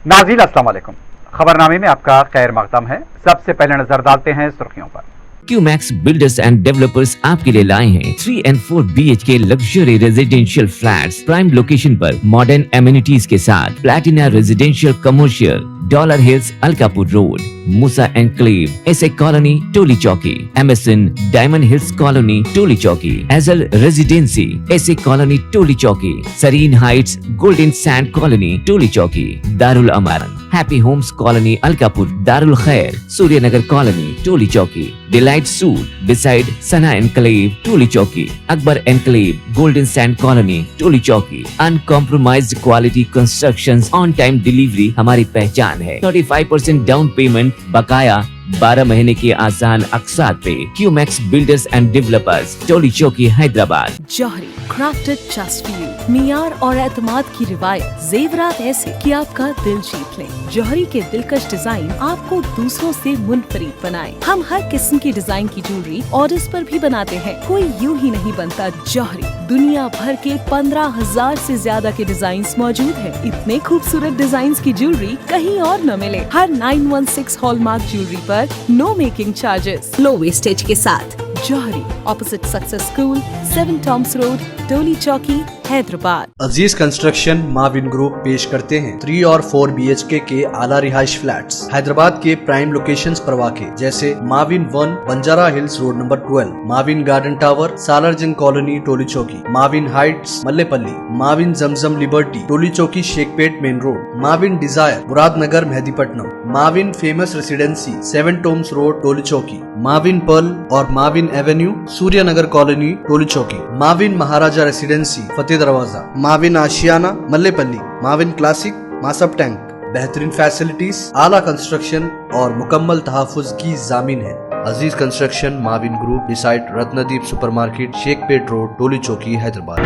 नाज़रीन अस्सलाम वालेकुम। खबरनामे में आपका खैर मकदम है। सबसे पहले नजर डालते हैं सुर्खियों पर। क्यूमैक्स बिल्डर्स एंड डेवलपर्स आपके लिए लाए हैं 3 and 4 BHK luxury residential flats prime location पर मॉडर्न एमिनिटीज के साथ। Platina residential commercial, dollar hills Alkapur road, Moosa enclave, SA colony Toli Chowki, MSN diamond hills colony Toli Chowki, एजल residency SA colony Toli Chowki, Sareen heights golden sand colony Toli Chowki, Darul Aman happy homes colony Alkapur, Darul Khair Suryanagar colony Toli Chowki, delight suite beside Sana enclave Toli Chowki, Akbar enclave golden sand colony Toli चौकी। Uncompromised quality constructions, on time delivery हमारी पहचान है। 35% down payment, बकाया 12 महीने के आसान अक़सात पे। QMax builders and developers, Toli Chowki, Hyderabad. Johri crafted just for you, मियार और एतमाद की रिवायत, जेवरात ऐसे कि आपका दिल जीत ले। जौहरी के दिलकश डिजाइन आपको दूसरों से मुनफरिद बनाए। हम हर किस्म की डिजाइन की ज्वेलरी ऑर्डर्स पर भी बनाते हैं। कोई यूं ही नहीं बनता। जौहरी दुनिया भर के 15,000 से ज्यादा के डिजाइन मौजूद है। इतने खूबसूरत डिजाइन की ज्वेलरी कहीं और न मिले। हर 916 हॉलमार्क ज्वेलरी पर no making charges, low wastage के साथ। Jauhari, opposite success school, 7 Toms road, Toli Chowki, Hyderabad. Aziz construction Mavin group पेश करते हैं 3 और 4 BHK के आला रिहाइश फ्लैट्स हैदराबाद के प्राइम लोकेशंस पर वाक़े, जैसे Mavin 1 Banjara hills road number 12, Mavin garden tower Salarjung colony Toli Chowki, Mavin heights Mallepally, Mavin Zamzam liberty Toli Chowki Shaikpet main road, Mavin desire Muradnagar Mehdipatnam, Mavin famous residency 7 Toms road Toli Chowki, Mavin pearl और Mavin avenue Suryanagar colony Toli Chowki, Mavin Maharaja residency Fateh Darwaza, Mavin Ashiana Mallepally, Mavin classic Masab tank. बेहतरीन फैसिलिटीज, आला कंस्ट्रक्शन और मुकम्मल तहफ़्फ़ुज़ की जामीन है। Aziz construction Mavin group, beside Ratnadeep supermarket, Shaikpet road, Toli Chowki, Hyderabad.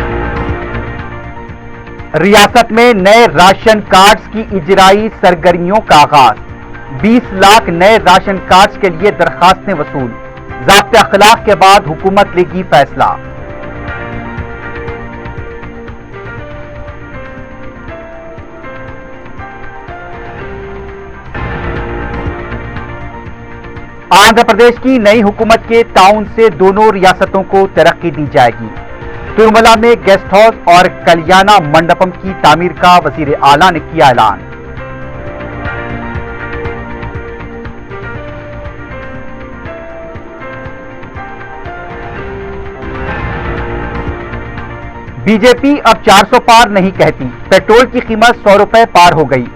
रियासत में नए राशन कार्ड्स की इजराई सरगर्मियों का आगाज। 20 लाख नए राशन कार्ड्स के लिए दरखास्तें वसूल। ज़ाब्ते अखलाक के बाद हुकूमत लेगी फैसला। आंध्र प्रदेश की नई हुकूमत के ताउन से दोनों रियासतों को तरक्की दी जाएगी। तिरुमला में गेस्ट हाउस और कल्याणा मंडपम की तामीर का वजीर आला ने किया ऐलान। बीजेपी अब 400 पार नहीं कहती। पेट्रोल की कीमत 100 रुपए पार हो गई।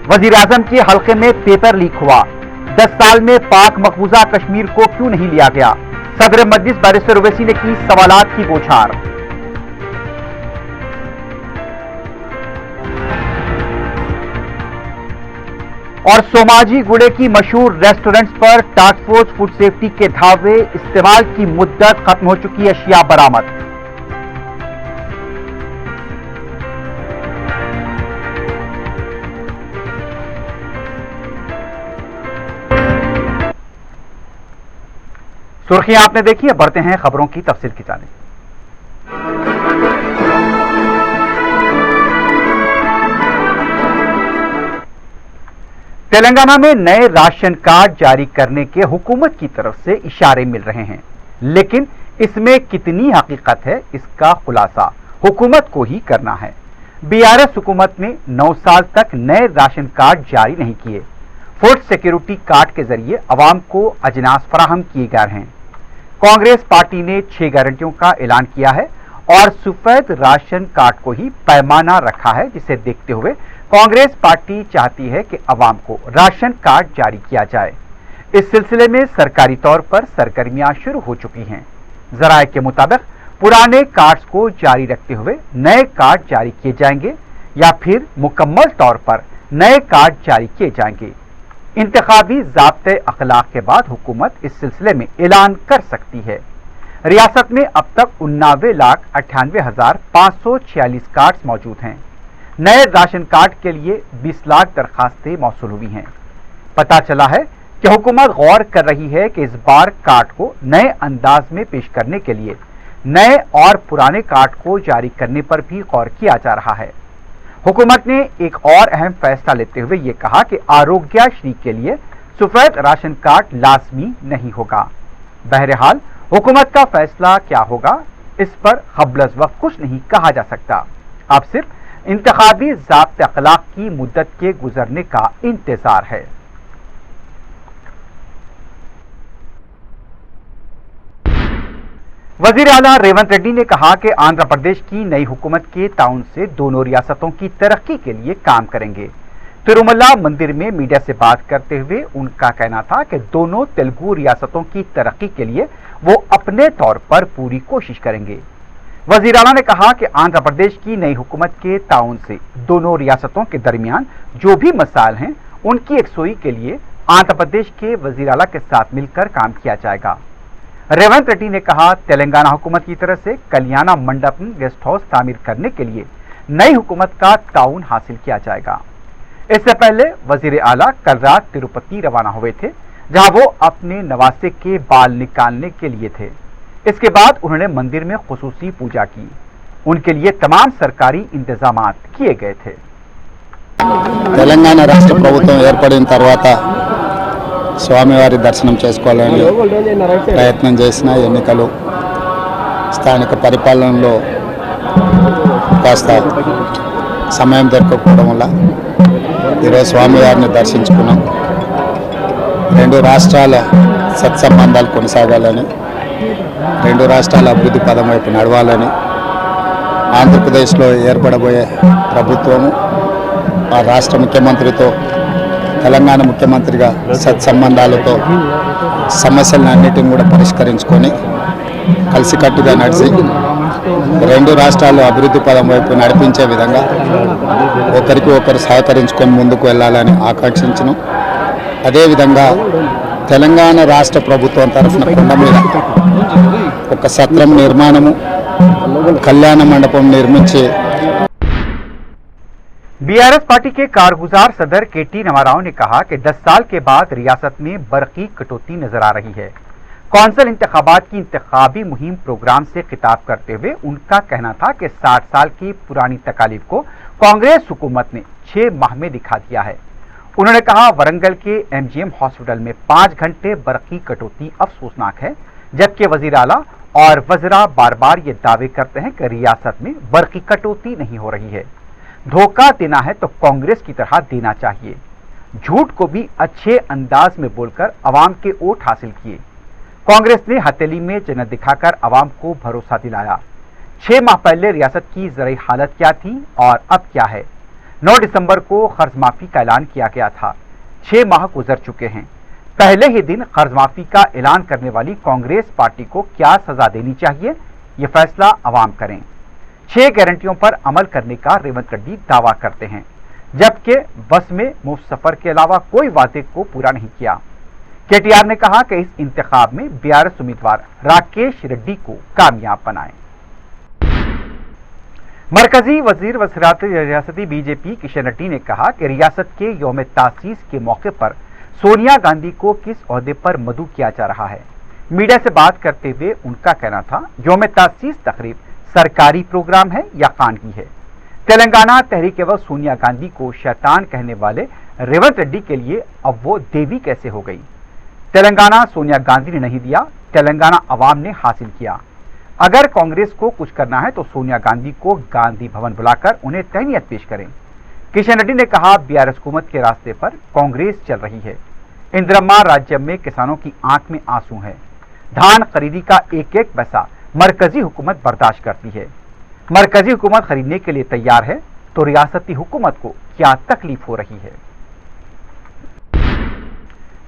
वजीर आजम के हल्के में पेपर लीक हुआ। 10 साल में पाक मकबूजा कश्मीर को क्यों नहीं लिया गया? सदर मजलिस बैरिस्टर ओवैसी ने की सवालात की बौछार। और सोमाजी गुड़े की मशहूर रेस्टोरेंट्स पर टास्क फोर्स फूड सेफ्टी के धावे। इस्तेमाल की मुद्दत खत्म हो चुकी अशिया बरामद। सुर्खियां आपने देखी है, बढ़ते हैं खबरों की तफसील की जानिब। तेलंगाना में नए राशन कार्ड जारी करने के हुकूमत की तरफ से इशारे मिल रहे हैं, लेकिन इसमें कितनी हकीकत है, इसका खुलासा हुकूमत को ही करना है। बीआरएस हुकूमत ने 9 साल तक नए राशन कार्ड जारी नहीं किए। फूड सिक्योरिटी कार्ड के जरिए अवाम को अजनास फराहम किए गए हैं। कांग्रेस पार्टी ने 6 गारंटियों का ऐलान किया है और सफेद राशन कार्ड को ही पैमाना रखा है, जिसे देखते हुए कांग्रेस पार्टी चाहती है कि अवाम को राशन कार्ड जारी किया जाए। इस सिलसिले में सरकारी तौर पर सरगर्मियां शुरू हो चुकी हैं। जराये के मुताबिक पुराने कार्ड्स को जारी रखते हुए नए कार्ड जारी किए जाएंगे या फिर मुकम्मल तौर पर नए कार्ड जारी किए जाएंगे। इंतखाबी ज़ाब्ते अखलाक के बाद हुकूमत इस सिलसिले में ऐलान कर सकती है। रियासत में अब तक 89,98,546 कार्ड्स मौजूद हैं। नए राशन कार्ड के लिए 20 लाख दरखास्तें मौसूल हुई हैं। पता चला है कि हुकूमत गौर कर रही है कि इस बार कार्ड को नए अंदाज में पेश करने के लिए नए और पुराने कार्ड को जारी करने पर भी गौर किया जा रहा है। हुकूमत ने एक और अहम फैसला लेते हुए ये कहा कि आरोग्यश्री के लिए सफेद राशन कार्ड लाजमी नहीं होगा। बहरहाल हुकूमत का फैसला क्या होगा इस पर क़ब्ल वक्त कुछ नहीं कहा जा सकता। अब सिर्फ इंतखाबी ज़ाब्ते अखलाक की मुद्दत के गुजरने का इंतजार है। वजीर आला रेवंत रेड्डी ने कहा कि आंध्र प्रदेश की नई हुकूमत के ताउन से दोनों रियासतों की तरक्की के लिए काम करेंगे। तिरुमला मंदिर में मीडिया से बात करते हुए उनका कहना था कि दोनों तेलुगु रियासतों की तरक्की के लिए वो अपने तौर पर पूरी कोशिश करेंगे। वजीर आला ने कहा कि आंध्र प्रदेश की नई हुकूमत के ताउन से दोनों रियासतों के दरमियान जो भी मसाइल हैं उनकी यकसुई के लिए आंध्र प्रदेश के वजीर आला के साथ मिलकर काम किया जाएगा। रेवंत रेड्डी ने कहा तेलंगाना हुकूमत की तरफ से कल्याण मंडपम गेस्ट हाउस तामीर करने के लिए नई हुकूमत का ताउन हासिल किया जाएगा। इससे पहले वजीर आला कल रात तिरुपति रवाना हुए थे, जहां वो अपने नवासे के बाल निकालने के लिए थे। इसके बाद उन्होंने मंदिर में खुसूसी पूजा की। उनके लिए तमाम सरकारी इंतजाम किए गए थे। తెలంగాణ రాష్ట్ర ప్రభుత్వం ఏర్పడిన తర్వాత స్వామివారి దర్శనం చేసుకోవాలని ప్రయత్నం చేసిన ఎన్నికలు స్థానిక పరిపాలనలో కాస్త సమయం దొరకకపోవడం వల్ల ఈరోజు స్వామివారిని దర్శించుకున్నాం। రెండు రాష్ట్రాల సత్సంబంధాలు కొనసాగాలని, రెండు రాష్ట్రాల అభివృద్ధి పదం వైపు నడవాలని ఆంధ్రప్రదేశ్లో ఏర్పడబోయే ప్రభుత్వము ఆ రాష్ట్ర ముఖ్యమంత్రితో తెలంగాణ ముఖ్యమంత్రిగా సత్సంబంధాలతో సమస్యలన్నిటిని కూడా పరిష్కరించుకొని కలిసికట్టుగా నడిచి రెండు రాష్ట్రాలు అభివృద్ధి పదం వైపు నడిపించే విధంగా ఒకరికి ఒకరు సహకరించుకొని ముందుకు వెళ్ళాలని ఆకాంక్షించను। అదేవిధంగా తెలంగాణ రాష్ట్ర ప్రభుత్వం తరఫున కొండ మీద ఒక సత్రం నిర్మాణము, కళ్యాణ మండపం నిర్మించి बीआरएस पार्टी के कारगुजार सदर केटी नवाराव ने कहा कि 10 साल के बाद रियासत में बरकी कटौती नजर आ रही है। कौंसिल इंतखाबात की इंतखाबी मुहिम प्रोग्राम से खिताब करते हुए उनका कहना था कि 60 साल की पुरानी तकालीफ को कांग्रेस हुकूमत ने 6 माह में दिखा दिया है। उन्होंने कहा वरंगल के एमजीएम हॉस्पिटल में 5 घंटे बरकी कटौती अफसोसनाक है, जबकि वजीर आला और वज़रा बार बार ये दावे करते हैं कि रियासत में बरकी कटौती नहीं हो रही है। धोखा देना है तो कांग्रेस की तरह देना चाहिए। झूठ को भी अच्छे अंदाज में बोलकर अवाम के वोट हासिल किए। कांग्रेस ने हथेली में जन्नत दिखाकर अवाम को भरोसा दिलाया। 6 माह पहले रियासत की ज़राई हालत क्या थी और अब क्या है। 9 दिसंबर को कर्ज माफी का ऐलान किया गया था। 6 माह गुजर चुके हैं। पहले ही दिन कर्ज माफी का ऐलान करने वाली कांग्रेस पार्टी को क्या सजा देनी चाहिए, ये फैसला अवाम करें। 6 गारंटियों पर अमल करने का रेवंत रेड्डी दावा करते हैं, जबकि बस में मुफ्त सफर के अलावा कोई वादे को पूरा नहीं किया। केटीआर ने कहा कि इस इंतखाब में बीआरएस उम्मीदवार राकेश रेड्डी को कामयाब बनाएं। मरकजी वजीर वज़रात रियासती बीजेपी किशन रेड्डी ने कहा कि रियासत के यौम तासीस के मौके पर सोनिया गांधी को किस ओहदे पर मदऊ किया जा रहा है। मीडिया से बात करते हुए उनका कहना था यौम तासीस तकरीब सरकारी प्रोग्राम है या खानगी है। तेलंगाना तहरीक वक्त सोनिया गांधी को शैतान कहने वाले रेवंत रेड्डी के लिए अब वो देवी कैसे हो गई। तेलंगाना सोनिया गांधी ने नहीं दिया, तेलंगाना अवाम ने हासिल किया। अगर कांग्रेस को कुछ करना है तो सोनिया गांधी को गांधी भवन बुलाकर उन्हें तहनीत पेश करें। किशन रेड्डी ने कहा बीआरएस हुकूमत के रास्ते पर कांग्रेस चल रही है। इंदिरम्मा राज्य में किसानों की आंख में आंसू है। धान खरीदी का एक एक पैसा मरकजी हुकूमत बर्दाश्त करती है। मरकजी हुकूमत खरीदने के लिए तैयार है तो रियासती हुकूमत को क्या तकलीफ हो रही है।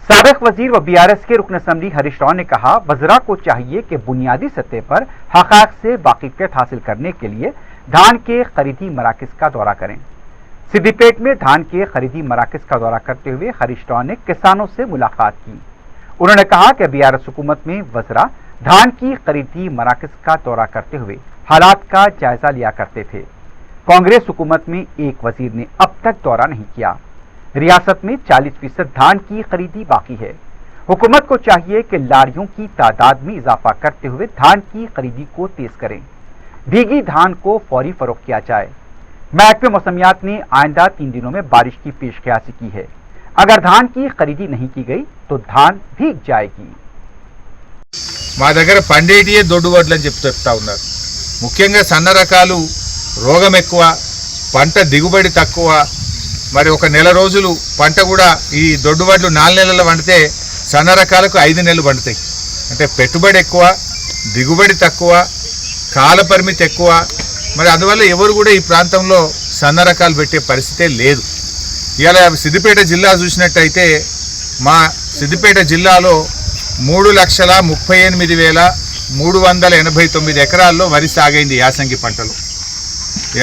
साबिक वजीर व बीआरएस के रुकन असम्बली हरीश राव ने कहा वज़रा को चाहिए कि बुनियादी सतह पर हक़ाइक़ से वाकिफ़ियत हासिल करने के लिए धान के खरीदी मराकज़ का दौरा करें। सिद्दीपेट में धान के खरीदी मराकज़ का दौरा करते हुए हरीश राव ने किसानों से मुलाकात की। उन्होंने कहा कि बीआरएस हुकूमत में वज़रा धान की खरीदी मराकज़ का दौरा करते हुए हालात का जायजा लिया करते थे। कांग्रेस हुकूमत में एक वजीर ने अब तक दौरा नहीं किया। रियासत में 40% धान की खरीदी बाकी है। हुकूमत को चाहिए कि लारियों की तादाद में इजाफा करते हुए धान की खरीदी को तेज करें। भीगी धान को फौरी फरोख्त किया जाए। महकमे मौसमियात ने आइंदा 3 दिनों में बारिश की पेशकयासी की है। अगर धान की खरीदी नहीं की गई तो धान भीग जाएगी। మా దగ్గర పండేటియే దొడ్డు వడ్లు అని చెప్తా ఉన్నారు. ముఖ్యంగా సన్న రకాలు రోగం ఎక్కువ, పంట దిగుబడి తక్కువ. మరి ఒక నెల రోజులు పంట కూడా ఈ దొడ్డు వడ్లు 4 నెలలు పండితే సన్న రకాలకు 5 నెలలు పండుతాయి. అంటే పెట్టుబడి ఎక్కువ, దిగుబడి తక్కువ, కాల పరిమితి ఎక్కువ. మరి అందువల్ల ఎవరు కూడా ఈ ప్రాంతంలో సన్న రకాలు పెట్టే పరిస్థితే లేదు. ఇలా సిద్దిపేట జిల్లా చూసినట్టయితే మా సిద్దిపేట జిల్లాలో 3,38,389 ఎకరాల్లో వరి సాగైంది యాసంగి పంటలు.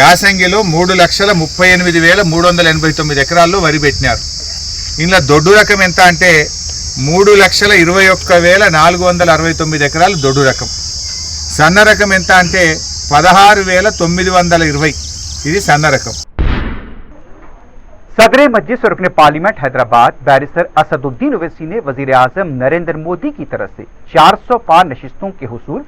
యాసంగిలో 3,38,389 ఎకరాల్లో వరి పెట్టినారు. ఇందులో దొడ్డు రకం ఎంత అంటే 3,21,469 ఎకరాలు దొడ్డు రకం. సన్న రకం ఎంత అంటే 16,920 ఇది సన్న రకం. सदर मजलिस और रुकने पार्लियामेंट हैदराबाद बैरिस्टर असदुद्दीन ओवैसी ने वजीर आजम नरेंद्र मोदी की तरफ से 400 पार नशिस्तों के हुसूल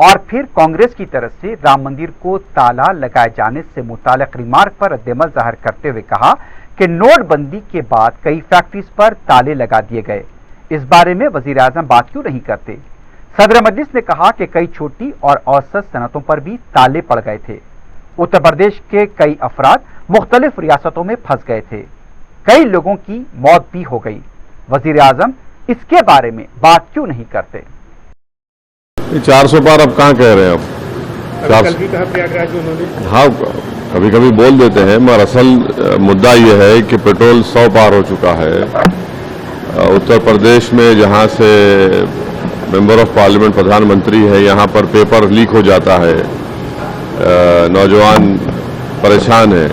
और फिर कांग्रेस की तरफ से राम मंदिर को ताला लगाए जाने से मुताल्लिक रिमार्क पर रद्देमल जाहिर करते हुए कहा कि नोटबंदी के बाद कई फैक्ट्रीज पर ताले लगा दिए गए। इस बारे में वजीर आजम बात क्यों नहीं करते। सदर मजलिस ने कहा कि कई छोटी और औसत सनतों पर भी ताले पड़ गए थे। उत्तर प्रदेश के कई अफराद मुख्तलिफ रियासतों में फंस गए थे, कई लोगों की मौत भी हो गई। वजीर आजम इसके बारे में बात क्यों नहीं करते। 400 पार अब कहाँ कह रहे हैं आप? हाँ, कभी कभी बोल देते हैं, मगर असल मुद्दा ये है कि पेट्रोल 100 पार हो चुका है। उत्तर प्रदेश में जहाँ से मेंबर ऑफ पार्लियामेंट प्रधानमंत्री है, यहाँ पर पेपर लीक हो जाता है, नौजवान परेशान है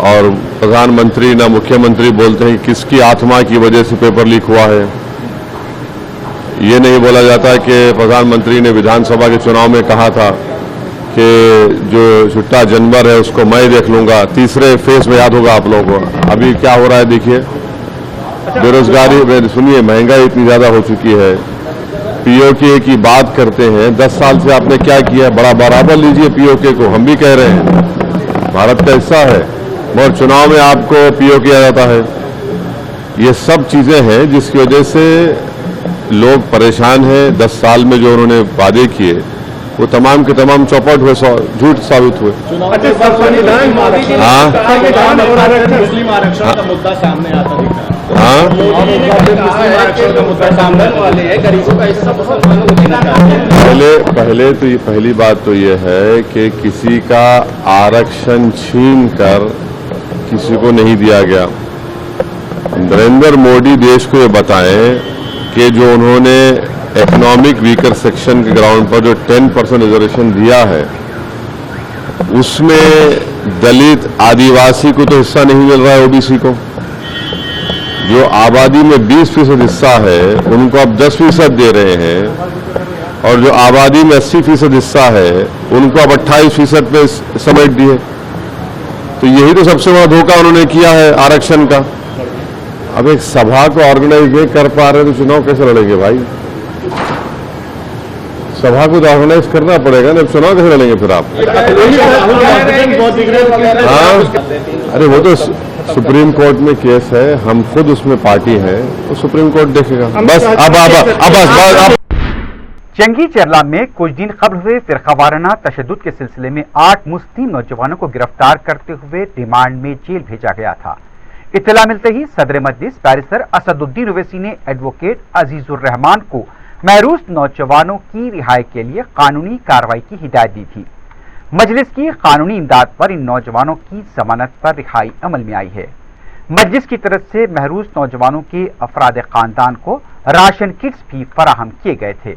और प्रधानमंत्री ना मुख्यमंत्री बोलते हैं किसकी आत्मा की वजह से पेपर लीक हुआ है। ये नहीं बोला जाता कि प्रधानमंत्री ने विधानसभा के चुनाव में कहा था कि जो छुट्टा जानवर है उसको मैं देख लूंगा। तीसरे फेज में याद होगा आप लोगों को। अभी क्या हो रहा है देखिए, बेरोजगारी, सुनिए, महंगाई इतनी ज्यादा हो चुकी है। पीओके की बात करते हैं, 10 साल से आपने क्या किया? बड़ा बराबर लीजिए पीओके को, हम भी कह रहे हैं भारत का हिस्सा है, मगर चुनाव में आपको पीओके किया जाता है। ये सब चीजें हैं जिसकी वजह से लोग परेशान हैं। 10 साल में जो उन्होंने वादे किए वो तमाम के तमाम चौपट हुए, झूठ साबित हुए। हाँ, मुस्लिम आरक्षण का मुद्दा सामने आता है। हाँ, पहले तो ये पहली बात तो ये है कि किसी का आरक्षण छीन कर किसी को नहीं दिया गया। नरेंद्र मोदी देश को ये बताएं कि जो उन्होंने इकोनॉमिक वीकर सेक्शन के ग्राउंड पर जो 10% रिजर्वेशन दिया है उसमें दलित आदिवासी को तो हिस्सा नहीं मिल रहा है, ओबीसी को। जो आबादी में 20% हिस्सा है उनको अब 10% दे रहे हैं और जो आबादी में 80% हिस्सा है उनको अब 28% पे समेट दिए। तो यही तो सबसे बड़ा धोखा उन्होंने किया है आरक्षण का। अब एक सभा को ऑर्गेनाइज नहीं कर पा रहे तो चुनाव कैसे लड़ेंगे भाई? सभा को तो ऑर्गेनाइज करना पड़ेगा ना, चुनाव कैसे लड़ेंगे फिर आप? हाँ, अरे वो तो सुप्रीम कोर्ट में केस है, हम खुद उसमें पार्टी हैं, तो सुप्रीम कोर्ट देखेगा। बस अब जंगी चरला में कुछ दिन कब्ल हुए फिरकावाराना तशद्दुद के सिलसिले में 8 मुस्लिम नौजवानों को गिरफ्तार करते हुए रिमांड में जेल भेजा गया था। इत्तला मिलते ही सदर मजलिस बैरिस्टर असदुद्दीन ओवैसी ने एडवोकेट अजीजुर रहमान को महरूस नौजवानों की रिहाई के लिए कानूनी कार्रवाई की हिदायत दी थी। मजलिस की कानूनी इमदाद पर इन नौजवानों की जमानत पर रिहाई अमल में आई है। मजलिस की तरफ से महरूस नौजवानों के अफराद खानदान को राशन किट्स भी फराहम किए गए थे।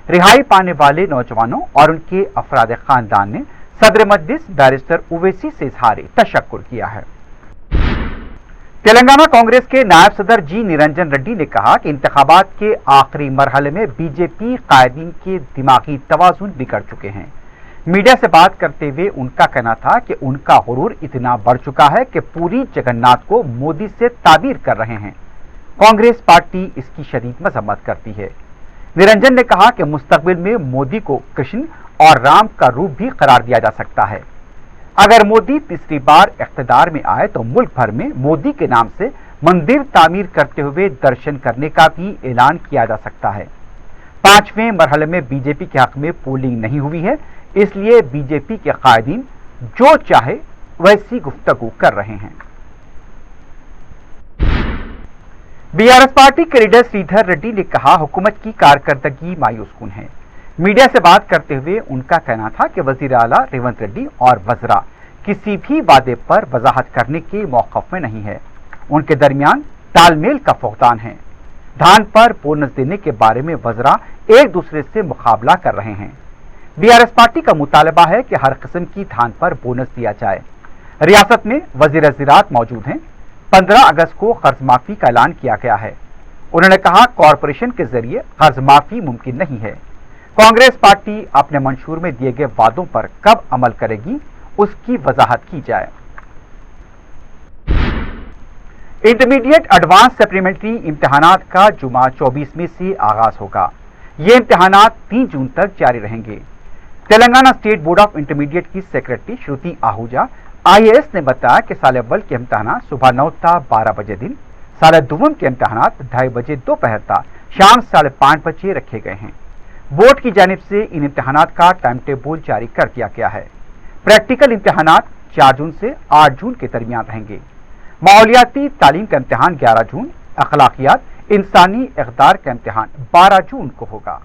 रिहाई पाने वाले नौजवानों और उनके अफराद खानदान ने सदर मजलिस बैरिस्टर ओवैसी से इजहार तशक्कुर किया है। तेलंगाना कांग्रेस के नायब सदर जी निरंजन रेड्डी ने कहा कि इंतखाबात के आखिरी मरहले में बीजेपी कायदीन के दिमागी तवाजुन बिगड़ चुके हैं। मीडिया से बात करते हुए उनका कहना था कि उनका हुरूर इतना बढ़ चुका है कि पूरी जगन्नाथ को मोदी से ताबीर कर रहे हैं। कांग्रेस पार्टी इसकी शदीद मजम्मत करती है। निरंजन ने कहा कि मुस्तकबिल में मोदी को कृष्ण और राम का रूप भी करार दिया जा सकता है। अगर मोदी तीसरी बार इख्तिदार में आए तो मुल्क भर में मोदी के नाम से मंदिर तामीर करते हुए दर्शन करने का भी ऐलान किया जा सकता है। 5वें मरहले में बीजेपी के हक में पोलिंग नहीं हुई है, इसलिए बीजेपी के कायदीन जो चाहे वैसी गुफ्तगू कर रहे हैं। बीआरएस पार्टी के लीडर श्रीधर रेड्डी ने कहा, हुकूमत की कारकर्दगी मायूसकुन है। मीडिया से बात करते हुए उनका कहना था कि वजीर आला रेवंत रेड्डी और वज़रा किसी भी वादे पर वजाहत करने के मौक़िफ़ में नहीं है। उनके दरमियान तालमेल का फुक़दान है। धान पर बोनस देने के बारे में वज़रा एक दूसरे से मुकाबला कर रहे हैं। बीआरएस पार्टी का मुतालबा है कि हर किस्म की धान पर बोनस दिया जाए। रियासत में वज़ीर ज़राअत मौजूद हैं। 15 अगस्त को कर्ज माफी का ऐलान किया गया है। उन्होंने कहा, कॉरपोरेशन के जरिए कर्ज माफी मुमकिन नहीं है। कांग्रेस पार्टी अपने मंशूर में दिए गए वादों पर कब अमल करेगी, उसकी वजाहत की जाए। इंटरमीडिएट एडवांस सप्लीमेंट्री इम्तिहानात का जुमा 24 में से आगाज होगा। ये इम्तिहानात 3 जून तक जारी रहेंगे। Telangana state board of intermediate की सेक्रेटरी श्रुति आहूजा IAS ने बताया कि साल अव्वल के इम्तिहानात सुबह 9 ता 12 बजे दिन, साल दुवम के इम्तिहानात 2:30 बजे दोपहर ता शाम 5:30 बजे रखे गए हैं। बोर्ड की जानिब से इन इम्तिहानात का टाइम टेबल जारी कर दिया गया है। प्रैक्टिकल इम्तिहानात 4 जून से 8 जून के दरमियान रहेंगे। माहौलियाती तालीम का इम्तिहान 11 जून, अखलाकियात, इंसानी इक़दार का इम्तिहान 12 जून को होगा।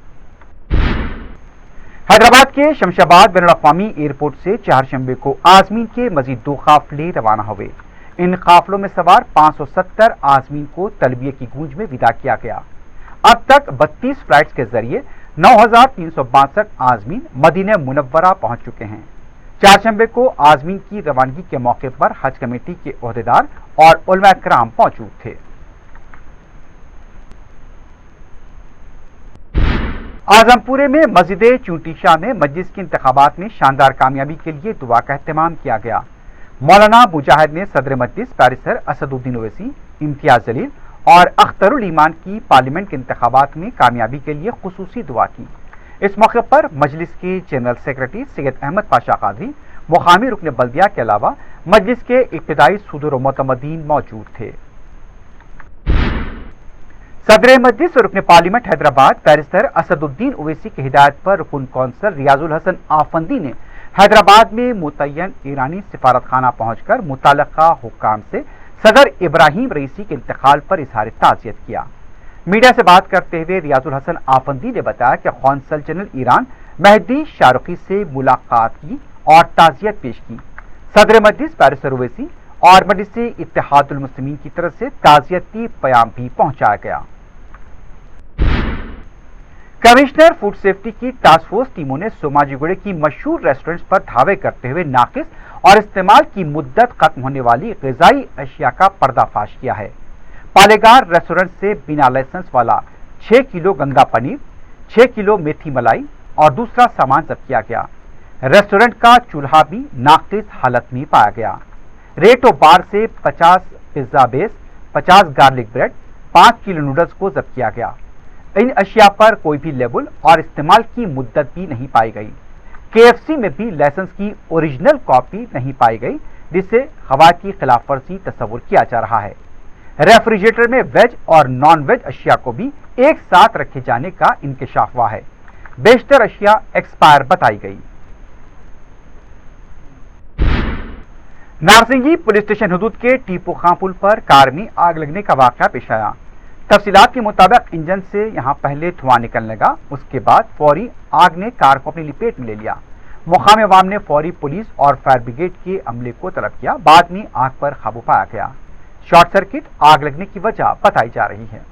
हैदराबाद के शमशाबाद बैनुल-अक़वामी एयरपोर्ट से चारशंबे को आज़मीन के मजीद 2 काफिले रवाना हुए। इन काफिलों में सवार 570 आज़मीन को तलबिये की गूंज में विदा किया गया। अब तक 32 फ्लाइट्स के जरिए 9362 आज़मीन मदीना मुनव्वरा पहुंच चुके हैं। चारशंबे को आज़मीन की रवानगी के मौके पर हज कमेटी के ओहदेदार और उलमा किराम मौजूद थे। आजमपुरे में मस्जिद चूंटी शाह में मजलिस के इंतखाबात में शानदार कामयाबी के लिए दुआ का एहतमाम किया गया। मौलाना मुजाहिद ने सदर मजलिस पैरिसर असदुद्दीन ओवैसी, इम्तियाज जलील और अख्तरुल ईमान की पार्लियामेंट के इंतखाबात में कामयाबी के लिए खुसूसी दुआ की। इस मौके पर मजलिस के जनरल सेक्रेटरी सैयद अहमद पाशा कादरी, मुकामी रुकन बल्दिया के अलावा मजलिस के इब्तिदाई सदर मोतमदीन मौजूद थे। सदर मजलिस और रुकन पार्लियामेंट हैदराबाद बैरिस्टर असदुद्दीन ओवैसी की हिदायत पर रुकन कौंसल रियाजुल हसन आफंदी ने हैदराबाद में मुतय्यन ईरानी सिफारत खाना पहुंचकर मुताल्लिका हुक्काम से सदर इब्राहिम रईसी के इंतकाल पर इजहार ताज़ियत किया। मीडिया से बात करते हुए रियाजुल हसन आफंदी ने बताया कि कौंसल जनरल ईरान मेहदी शाहरुखी से मुलाकात की और ताज़ियत पेश की। सदर मजलिस बैरिस्टर ओवैसी और मजलिस इत्तेहादुल मुस्लिमीन की तरफ से ताज़ियती पैगाम भी पहुंचाया गया। कमिश्नर फूड सेफ्टी की टास्क फोर्स टीमों ने सोमाजीगुड़े की मशहूर रेस्टोरेंट्स पर धावे करते हुए नाकिस और इस्तेमाल की मुद्दत खत्म होने वाली ग़िज़ाई अशिया का पर्दाफाश किया है। पालेगार रेस्टोरेंट से बिना लाइसेंस वाला 6 किलो गंगा पनीर, 6 किलो मेथी मलाई और दूसरा सामान जब्त किया गया। रेस्टोरेंट का चूल्हा भी नाकिस हालत में पाया गया। रेटो बार से 50 pizza base, 50 garlic bread, 5 kilo noodles को जब्त किया गया। इन अशिया पर कोई भी लेबल और इस्तेमाल की मुद्दत भी नहीं पाई गई। KFC में भी लाइसेंस की ओरिजिनल कॉपी नहीं पाई गई, जिससे क़वायद की खिलाफवर्जी तस्वुर किया जा रहा है। रेफ्रिजरेटर में वेज और नॉन वेज अशिया को भी एक साथ रखे जाने का इंकशाफ हुआ है। बेशतर अशिया एक्सपायर बताई गई। नारसिंगी पुलिस स्टेशन हदूद के टीपू खां पुल पर कार में आग लगने का वाक़या पेश आया। तफसीलात के मुताबिक इंजन से यहां पहले धुआं निकलने लगा, उसके बाद फौरी आग ने कार को अपनी लपेट में ले लिया। मुकामी अवाम ने फौरी पुलिस और फायर ब्रिगेड के अमले को तलब किया। बाद में आग पर काबू पाया गया। शॉर्ट सर्किट आग लगने की वजह बताई जा रही है।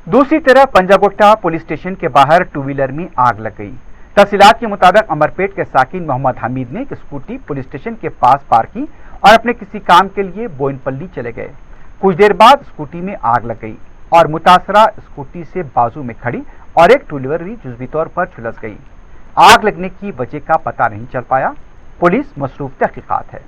दूसरी तरफ पंजागोट्टा पुलिस स्टेशन के बाहर 2 व्हीलर में आग लग गई। तफसीलात के मुताबिक अमरपेट के साकिन मोहम्मद हमीद ने एक स्कूटी पुलिस स्टेशन के पास पार्क की और अपने किसी काम के लिए बोइनपल्ली चले गए। कुछ देर बाद स्कूटी में आग लग गई और मुतासरा स्कूटी से बाजू में खड़ी और एक 2 व्हीलर भी जुज़वी तौर पर झुलस गई। आग लगने की वजह का पता नहीं चल पाया। पुलिस मसरूफ तहकीकात है।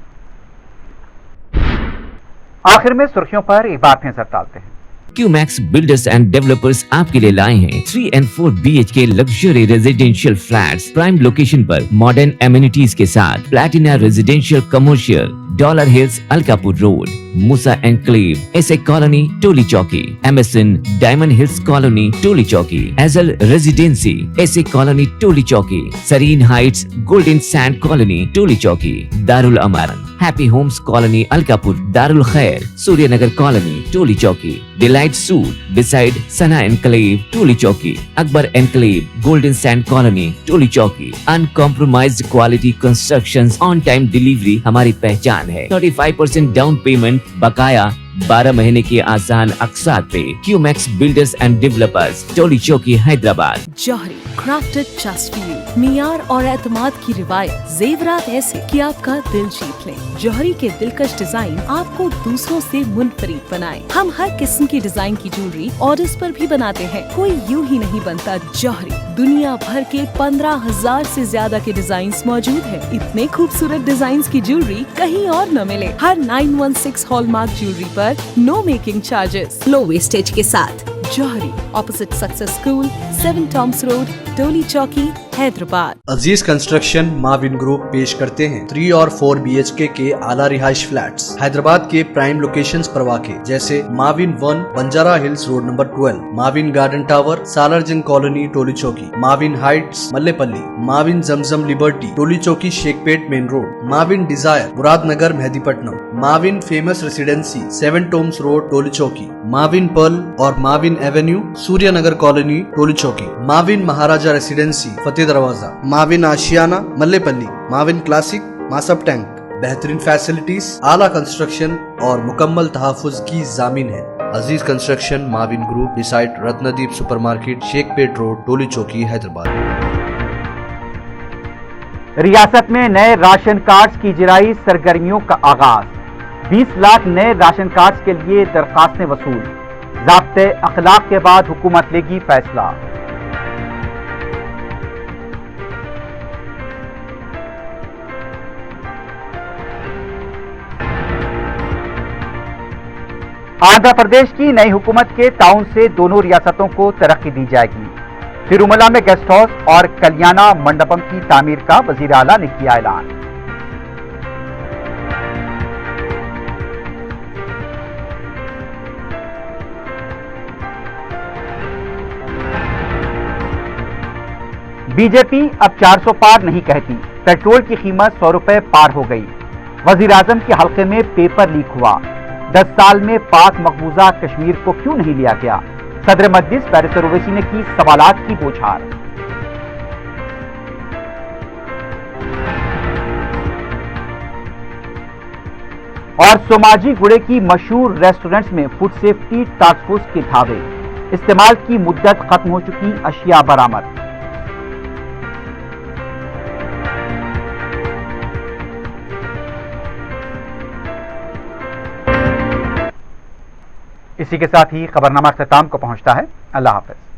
आखिर में सुर्खियों पर एक बार फिर नजर डालते हैं। क्यूमैक्स बिल्डर्स एंड डेवलपर्स आपके लिए लाए हैं 3 and 4 BHK luxury residential flats prime location पर मॉडर्न एमिनिटीज के साथ Platina residential commercial dollar hills Alkapur road Moosa enclave SA colony Toli Chowki MSN diamond hills colony Toli Chowki एजल residency SA colony Toli Chowki Sareen heights golden sand colony Toli Chowki Darul Amar happy homes colony Alkapur Darul Khair Suryanagar colony Toli Chowki delight suite beside Sana enclave Toli Chowki Akbar enclave golden sand colony Toli चौकी uncompromised quality constructions on time delivery हमारी पहचान है 35% down payment बकाया 12 महीने के आसान अकसात पे QMax builders and developers Toli Chowki Hyderabad. Johri crafted just for you मियार और एतमाद की रिवायत जेवरात ऐसे कि आपका दिल जीत लें। जौहरी के दिलकश डिजाइन आपको दूसरों से मुनफरिद बनाए। हम हर किस्म की डिजाइन की ज्वेलरी ऑर्डर्स पर भी बनाते हैं, कोई यूं ही नहीं बनता। जौहरी दुनिया भर के 15,000 से ज्यादा के डिजाइन मौजूद है। इतने खूबसूरत डिजाइन की ज्वेलरी कहीं और न मिले। हर 916 हॉलमार्क ज्वेलरी पर no making charges, low wastage के साथ। Jauhari opposite success school 7 Toms road Toli Chowki Hyderabad. Aziz construction Mavin group पेश करते हैं 3 और 4 BHK के आला रिहाइश फ्लैट्स हैदराबाद के प्राइम लोकेशंस पर वाक़े जैसे Mavin 1 Banjara hills road number 12, Mavin garden tower Salarjung colony Toli Chowki, Mavin heights Mallepally, Mavin Zamzam liberty Toli Chowki Shaikpet main road, Mavin desire Muradnagar Mehdipatnam, Mavin famous residency 7 Toms road Toli Chowki, Mavin pearl और Mavin avenue Suryanagar colony Toli Chowki, Mavin Maharaja residency Fateh Darwaza, Mavin Ashiana Mallepally, Mavin classic Masab tank. बेहतरीन फैसिलिटीज, आला कंस्ट्रक्शन और मुकम्मल तहफ़्फ़ुज़ की जामीन है। Aziz construction Mavin group beside Ratnadeep supermarket Shaikpet road Toli Chowki Hyderabad. रियासत में नए राशन कार्ड्स की इजराई सरगर्मियों का आगाज। 20 लाख नए राशन कार्ड्स के लिए दरखास्तें वसूल। ज़ाब्ते अखलाक के बाद हुकूमत लेगी फैसला। आंध्र प्रदेश की नई हुकूमत के ताउन से दोनों रियासतों को तरक्की दी जाएगी। तिरुमला में गेस्ट हाउस और कल्याणा मंडपम की तामीर का वजीर आला ने किया ऐलान। बीजेपी अब 400 पार नहीं कहती। पेट्रोल की कीमत 100 रुपए पार हो गई। वजीर आजम के हल्के में पेपर लीक हुआ। 10 साल में पाक मकबूजा कश्मीर को क्यों नहीं लिया गया? सदर मजलिस बैरिस्टर ओवैसी ने की सवालात की बौछार। और सोमाजी गुड़े की मशहूर रेस्टोरेंट्स में फूड सेफ्टी टास्क फोर्स के धावे। इस्तेमाल की मुद्दत खत्म हो चुकी अशिया बरामद। इसी के साथ ही खबरनामा अख्ताम को पहुंचता है। अल्लाह हाफ़िज़।